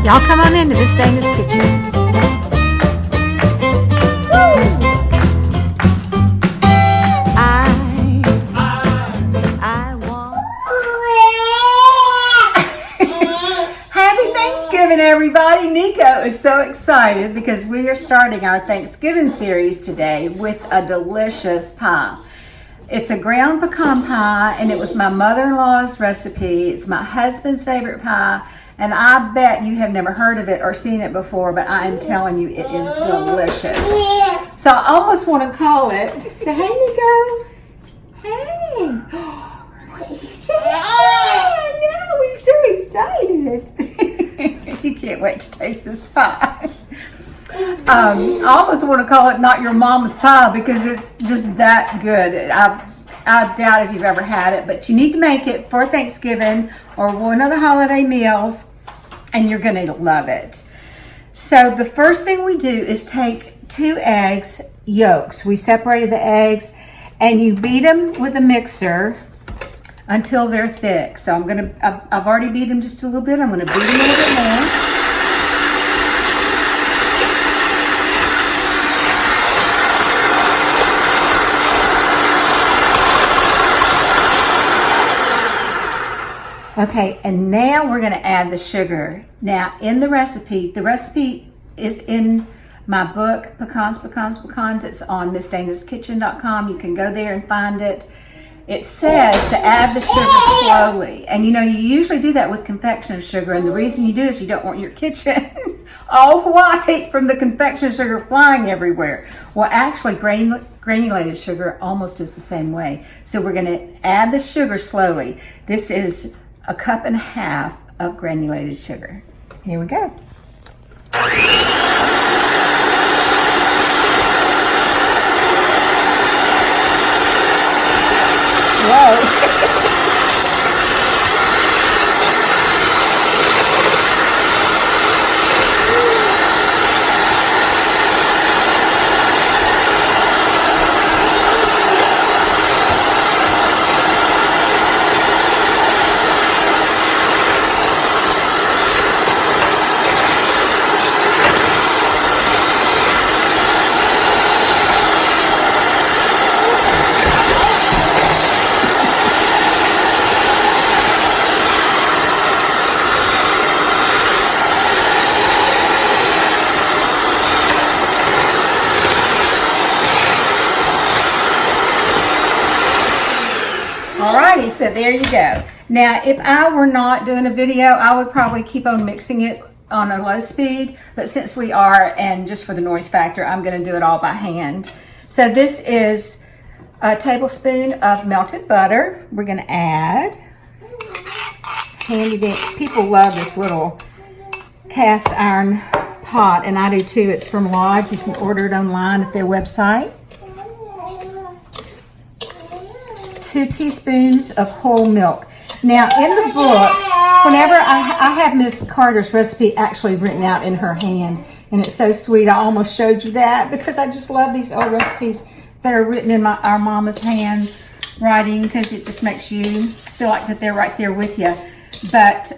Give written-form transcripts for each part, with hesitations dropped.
Y'all come on into Miss Dana's kitchen. I want. Happy Thanksgiving, everybody. Nico is so excited because we are starting our Thanksgiving series today with a delicious pie. It's a ground pecan pie, and it was my mother-in-law's recipe. It's my husband's favorite pie, and I bet you have never heard of it or seen it before, but I am telling you, it is delicious. So I almost want to call it. Say, hey, Nico. Hey. What he said? No, he's so excited. He can't wait to taste this pie. I almost want to call it Not Your Mama's Pie because it's just that good. I doubt if you've ever had it, but you need to make it for Thanksgiving or one of the holiday meals, and you're going to love it. So the first thing we do is take 2 eggs yolks. We separated the eggs, and you beat them with a mixer until they're thick. So I've already beat them just a little bit. I'm going to beat them a little bit more. Okay, and now we're going to add the sugar. Now, in the recipe is in my book, Pecans. It's on MissDanasKitchen.com. You can go there and find it. It says to add the sugar slowly. And you know, you usually do that with confectioner sugar, and the reason you do is you don't want your kitchen all white from the confectioner sugar flying everywhere. Well, actually, granulated sugar almost is the same way. So we're going to add the sugar slowly. This is 1.5 cups of granulated sugar. Here we go. Whoa. Alrighty, so there you go. Now, if I were not doing a video, I would probably keep on mixing it on a low speed, but since we are, and just for the noise factor, I'm going to do it all by hand. So this is a tablespoon of melted butter. We're going to add. Handy dandy. People love this little cast iron pot, and I do too. It's from Lodge. You can order it online at their website. 2 teaspoons of whole milk. Now, in the book, whenever I have Miss Carter's recipe actually written out in her hand, and it's so sweet. I almost showed you that because I just love these old recipes that are written in our mama's handwriting, because it just makes you feel like that they're right there with you. But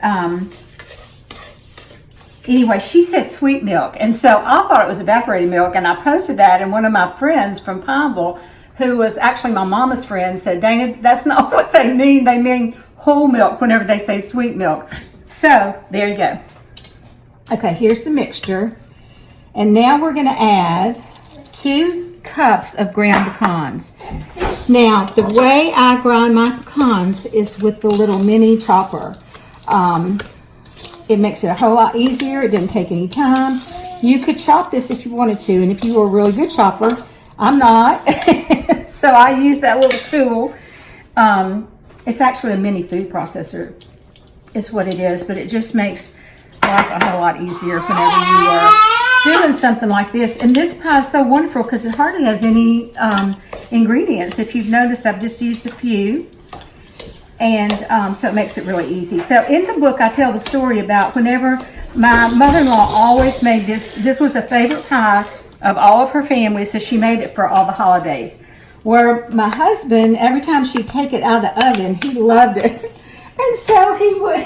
anyway, she said sweet milk, and so I thought it was evaporated milk, and I posted that, and one of my friends from Pineville, who was actually my mama's friend, said, Dana, that's not what they mean. They mean whole milk whenever they say sweet milk. So there you go. Okay, here's the mixture. And now we're going to add 2 cups of ground pecans. Now, the way I grind my pecans is with the little mini chopper. It makes it a whole lot easier. It doesn't take any time. You could chop this if you wanted to, and if you were a really good chopper, I'm not, so I use that little tool. It's actually a mini food processor is what it is, but it just makes life a whole lot easier whenever you are doing something like this. And this pie is so wonderful because it hardly has any ingredients. If you've noticed, I've just used a few, and so it makes it really easy. So in the book, I tell the story about whenever my mother-in-law always made this. This was a favorite pie of all of her family, so she made it for all the holidays. Where my husband, every time she'd take it out of the oven, he loved it. And so he would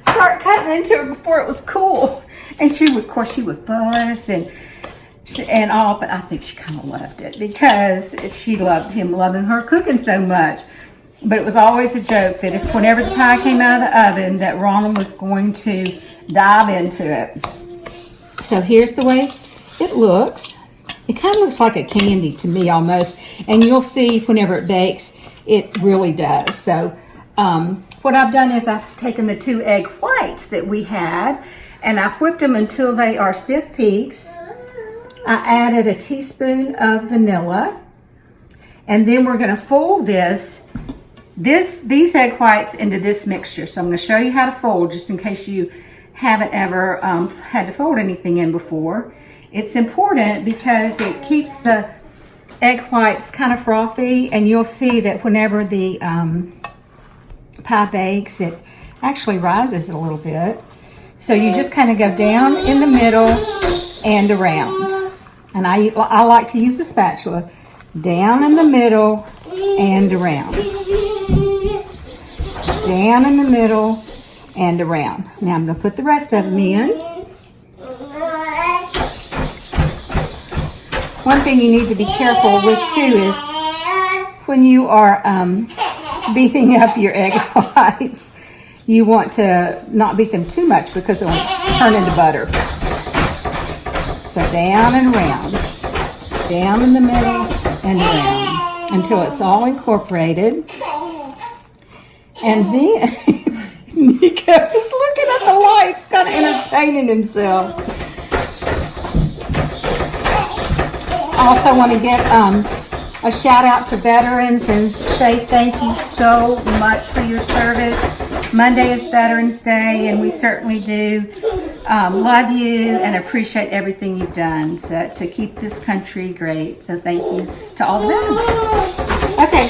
start cutting into it before it was cool. And she would, of course, she would fuss and all, but I think she kind of loved it because she loved him loving her cooking so much. But it was always a joke that if whenever the pie came out of the oven, that Ronald was going to dive into it. So here's the way it looks. It kind of looks like a candy to me almost. And you'll see whenever it bakes, it really does. So what I've done is I've taken the 2 egg whites that we had and I've whipped them until they are stiff peaks. I added a teaspoon of vanilla. And then we're going to fold these egg whites into this mixture. So I'm going to show you how to fold just in case you haven't ever had to fold anything in before. It's important because it keeps the egg whites kind of frothy, and you'll see that whenever the pie bakes, it actually rises a little bit. So you just kind of go down in the middle and around. And I like to use a spatula. Down in the middle and around. Down in the middle and around. Now I'm going to put the rest of them in. One thing you need to be careful with too is when you are beating up your egg whites, you want to not beat them too much because it will turn into butter. So down and around. Down in the middle and around until it's all incorporated. And then Nico is looking at the lights, kind of entertaining himself. I also want to give a shout out to veterans and say thank you so much for your service. Monday is Veterans Day, and we certainly do love you and appreciate everything you've done to keep this country great. So thank you to all the veterans. Okay.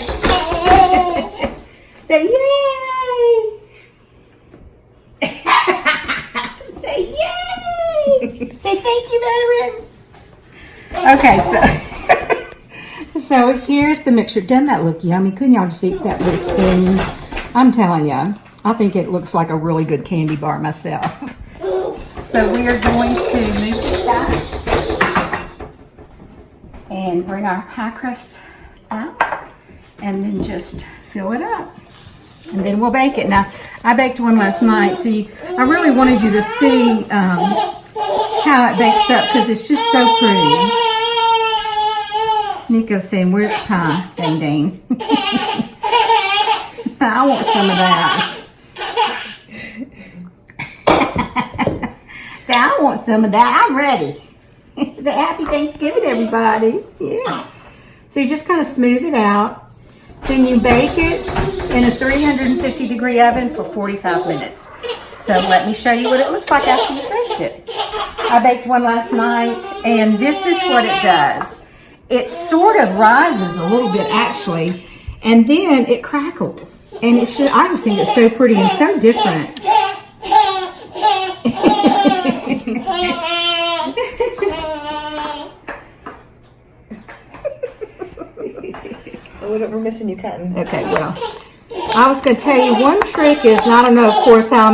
Say yay! Say yay! Say thank you, veterans. Okay, so here's the mixture. Doesn't that look yummy? Couldn't y'all just eat that with a spoon? I'm telling you, I think it looks like a really good candy bar myself. So we are going to move this back and bring our pie crust out and then just fill it up. And then we'll bake it. Now, I baked one last night, so I really wanted you to see how it bakes up because it's just so pretty. Nico's saying, where's the pie? Dang, dang. I want some of that. I want some of that. I'm ready. Say happy Thanksgiving, everybody. Yeah. So you just kind of smooth it out. Then you bake it in a 350 degree oven for 45 minutes. So let me show you what it looks like after you baked it. I baked one last night, and this is what it does. It sort of rises a little bit, actually, and then it crackles. And I just think it's so pretty and so different. We're missing you cutting. Okay, well, I was going to tell you one trick is, and I don't know, of course, how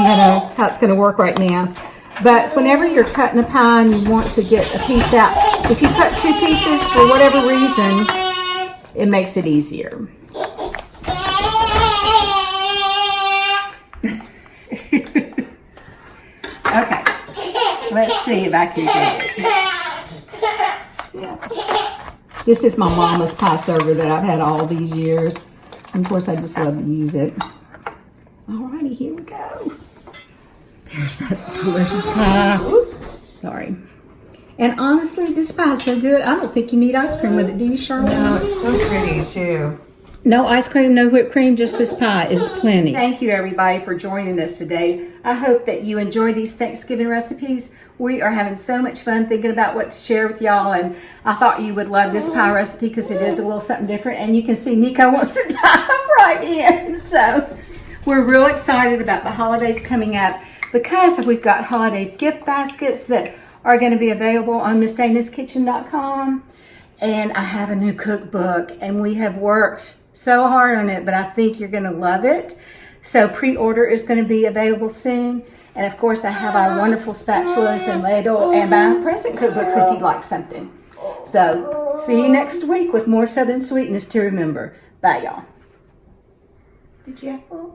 it's going to work right now. But whenever you're cutting a pie and you want to get a piece out, if you cut 2 pieces for whatever reason, it makes it easier. Okay, let's see if I can get it. Yeah. This is my mama's pie server that I've had all these years. And of course, I just love to use it. Alrighty, here we go. There's that delicious pie. Ooh, sorry. And honestly, this pie is so good, I don't think you need ice cream with it. Do you, Charlotte? No, it's so pretty, too. No ice cream, no whipped cream, just this pie is plenty. Thank you, everybody, for joining us today. I hope that you enjoy these Thanksgiving recipes. We are having so much fun thinking about what to share with y'all, and I thought you would love this pie recipe because it is a little something different, and you can see Nico wants to dive right in. So we're real excited about the holidays coming up because we've got holiday gift baskets that are going to be available on MissDanaskitchen.com, and I have a new cookbook, and we have worked so hard on it, but I think you're going to love it. So pre-order is going to be available soon. And of course, I have our wonderful spatulas and ladle and my present cookbooks if you'd like something. So see you next week with more Southern sweetness to remember. Bye, y'all. Did you have one?